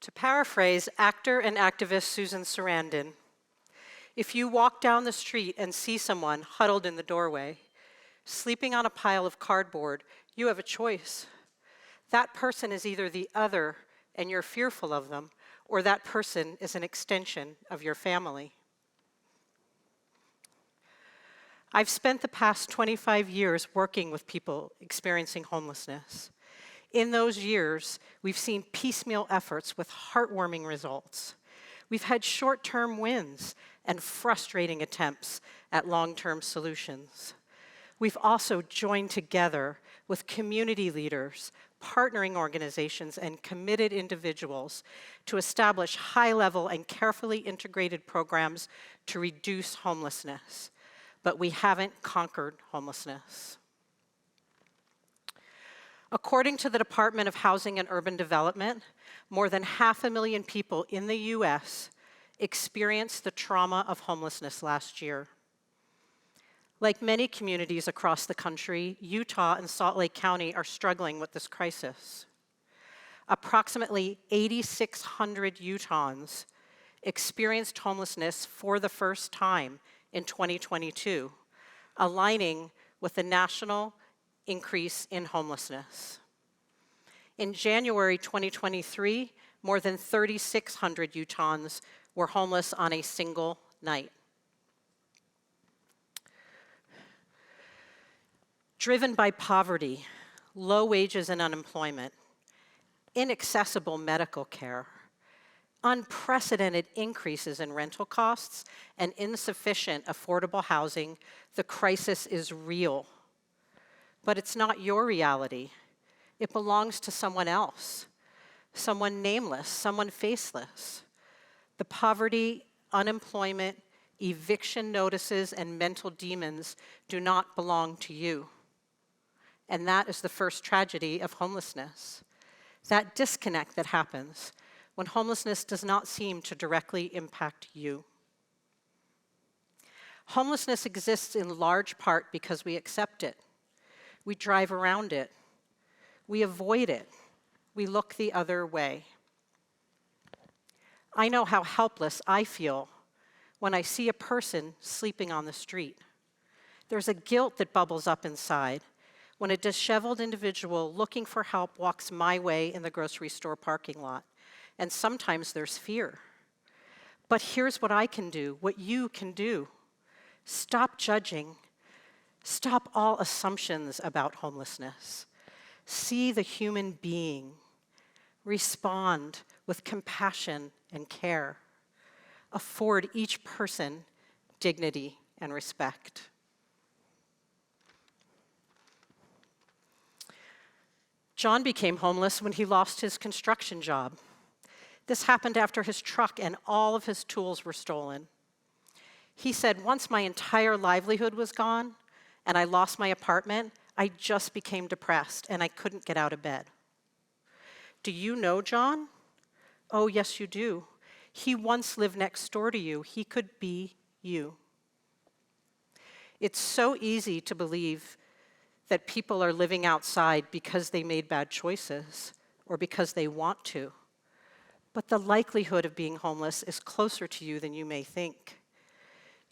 To paraphrase actor and activist Susan Sarandon, if you walk down the street and see someone huddled in the doorway, sleeping on a pile of cardboard, you have a choice. That person is either the other and you're fearful of them, or that person is an extension of your family. I've spent the past 25 years working with people experiencing homelessness. In those years, we've seen piecemeal efforts with heartwarming results. We've had short-term wins and frustrating attempts at long-term solutions. We've also joined together with community leaders, partnering organizations, and committed individuals to establish high-level and carefully integrated programs to reduce homelessness. But we haven't conquered homelessness. According to the Department of Housing and Urban Development, more than 500,000 people in the US experienced the trauma of homelessness last year. Like many communities across the country, Utah and Salt Lake County are struggling with this crisis. Approximately 8,600 Utahns experienced homelessness for the first time in 2022, aligning with the national increase in homelessness. In January 2023, more than 3,600 Utahns were homeless on a single night. Driven by poverty, low wages and unemployment, inaccessible medical care, unprecedented increases in rental costs, and insufficient affordable housing, the crisis is real. But it's not your reality. It belongs to someone else, someone nameless, someone faceless. The poverty, unemployment, eviction notices, and mental demons do not belong to you. And that is the first tragedy of homelessness. That disconnect that happens when homelessness does not seem to directly impact you. Homelessness exists in large part because we accept it. We drive around it. We avoid it. We look the other way. I know how helpless I feel when I see a person sleeping on the street. There's a guilt that bubbles up inside when a disheveled individual looking for help walks my way in the grocery store parking lot. And sometimes there's fear. But here's what I can do, what you can do. Stop judging. Stop all assumptions about homelessness. See the human being. Respond with compassion and care. Afford each person dignity and respect. John became homeless when he lost his construction job. This happened after his truck and all of his tools were stolen. He said, once my entire livelihood was gone and I lost my apartment, I just became depressed and I couldn't get out of bed. Do you know John? Oh, yes, you do. He once lived next door to you. He could be you. It's so easy to believe that people are living outside because they made bad choices or because they want to. But the likelihood of being homeless is closer to you than you may think.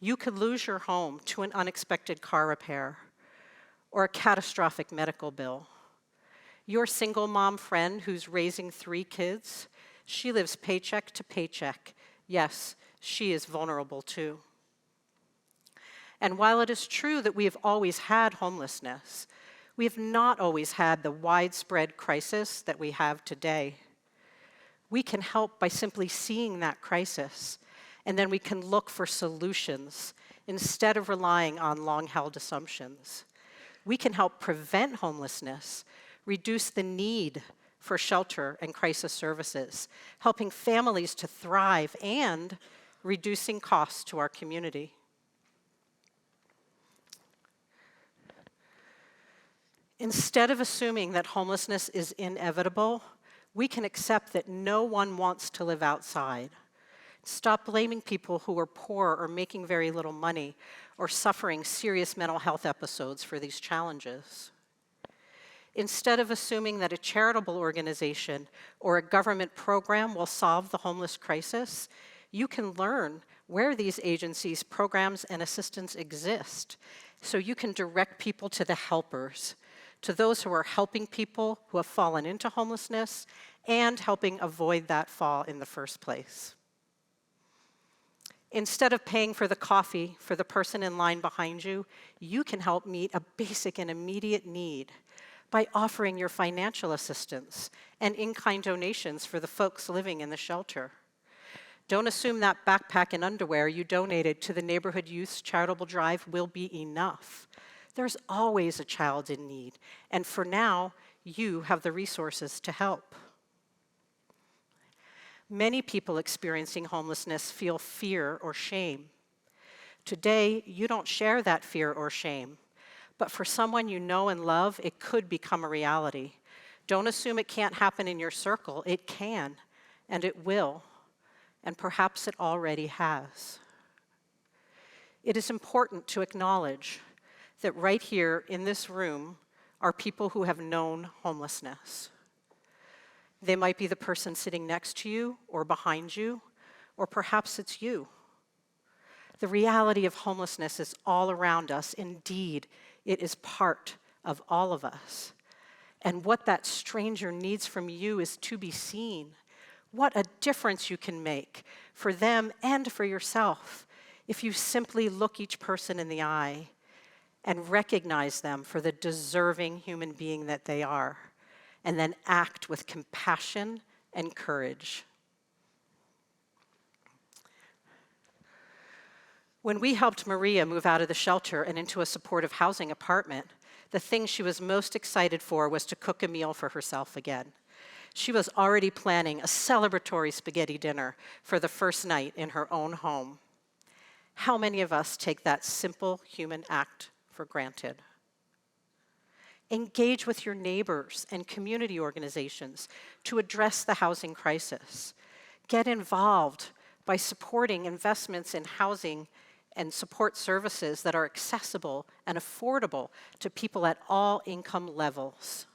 You could lose your home to an unexpected car repair or a catastrophic medical bill. Your single mom friend who's raising 3 kids, she lives paycheck to paycheck. Yes, she is vulnerable too. And while it is true that we have always had homelessness, we have not always had the widespread crisis that we have today. We can help by simply seeing that crisis, and then we can look for solutions instead of relying on long-held assumptions. We can help prevent homelessness, reduce the need for shelter and crisis services, helping families to thrive and reducing costs to our community. Instead of assuming that homelessness is inevitable, we can accept that no one wants to live outside. Stop blaming people who are poor or making very little money or suffering serious mental health episodes for these challenges. Instead of assuming that a charitable organization or a government program will solve the homeless crisis, you can learn where these agencies, programs, and assistance exist, so you can direct people to the helpers, to those who are helping people who have fallen into homelessness and helping avoid that fall in the first place. Instead of paying for the coffee for the person in line behind you, you can help meet a basic and immediate need by offering your financial assistance and in-kind donations for the folks living in the shelter. Don't assume that backpack and underwear you donated to the Neighborhood Youth's charitable drive will be enough. There's always a child in need, and for now, you have the resources to help. Many people experiencing homelessness feel fear or shame. Today, you don't share that fear or shame, but for someone you know and love, it could become a reality. Don't assume it can't happen in your circle. It can, and it will, and perhaps it already has. It is important to acknowledge that right here in this room are people who have known homelessness. They might be the person sitting next to you or behind you, or perhaps it's you. The reality of homelessness is all around us. Indeed, it is part of all of us. And what that stranger needs from you is to be seen. What a difference you can make for them and for yourself if you simply look each person in the eye and recognize them for the deserving human being that they are, and then act with compassion and courage. When we helped Maria move out of the shelter and into a supportive housing apartment, the thing she was most excited for was to cook a meal for herself again. She was already planning a celebratory spaghetti dinner for the first night in her own home. How many of us take that simple human act for granted? Engage with your neighbors and community organizations to address the housing crisis. Get involved by supporting investments in housing and support services that are accessible and affordable to people at all income levels.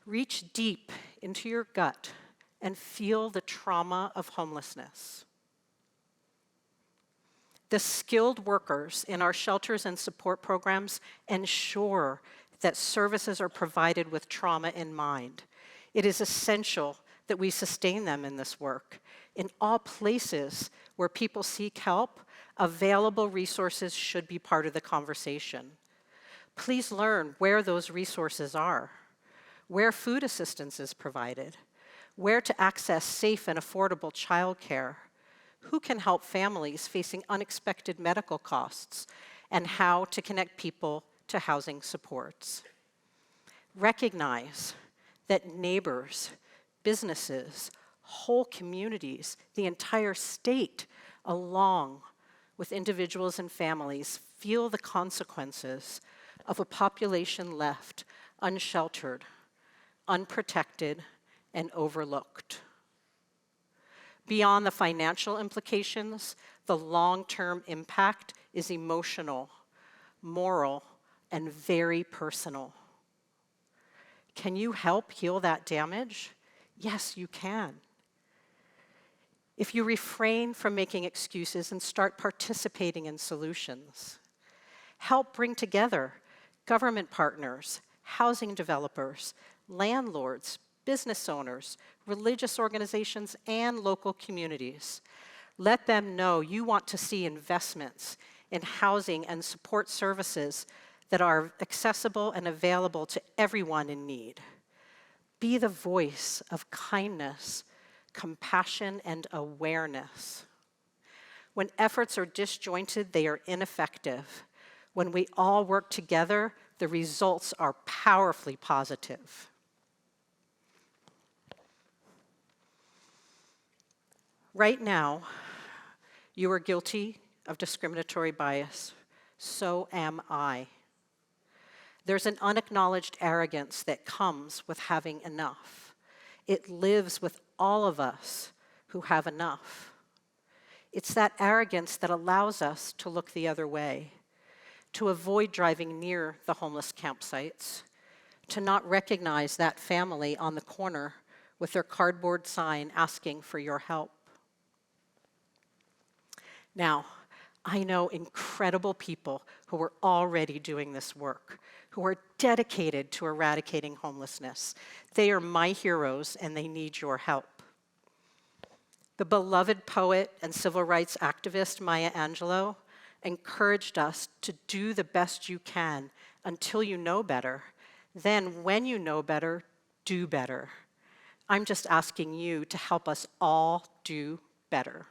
Reach deep into your gut and feel the trauma of homelessness. The skilled workers in our shelters and support programs ensure that services are provided with trauma in mind. It is essential that we sustain them in this work. In all places where people seek help, available resources should be part of the conversation. Please learn where those resources are, where food assistance is provided, where to access safe and affordable childcare, who can help families facing unexpected medical costs, and how to connect people to housing supports. Recognize that neighbors, businesses, whole communities, the entire state, along with individuals and families, feel the consequences of a population left unsheltered, unprotected, and overlooked. Beyond the financial implications, the long-term impact is emotional, moral, and very personal. Can you help heal that damage? Yes, you can. If you refrain from making excuses and start participating in solutions, help bring together government partners, housing developers, landlords, business owners, religious organizations, and local communities. Let them know you want to see investments in housing and support services that are accessible and available to everyone in need. Be the voice of kindness, compassion, and awareness. When efforts are disjointed, they are ineffective. When we all work together, the results are powerfully positive. Right now, you are guilty of discriminatory bias. So am I. There's an unacknowledged arrogance that comes with having enough. It lives with all of us who have enough. It's that arrogance that allows us to look the other way, to avoid driving near the homeless campsites, to not recognize that family on the corner with their cardboard sign asking for your help. Now, I know incredible people who are already doing this work, who are dedicated to eradicating homelessness. They are my heroes, and they need your help. The beloved poet and civil rights activist Maya Angelou encouraged us to do the best you can until you know better. Then, when you know better, do better. I'm just asking you to help us all do better.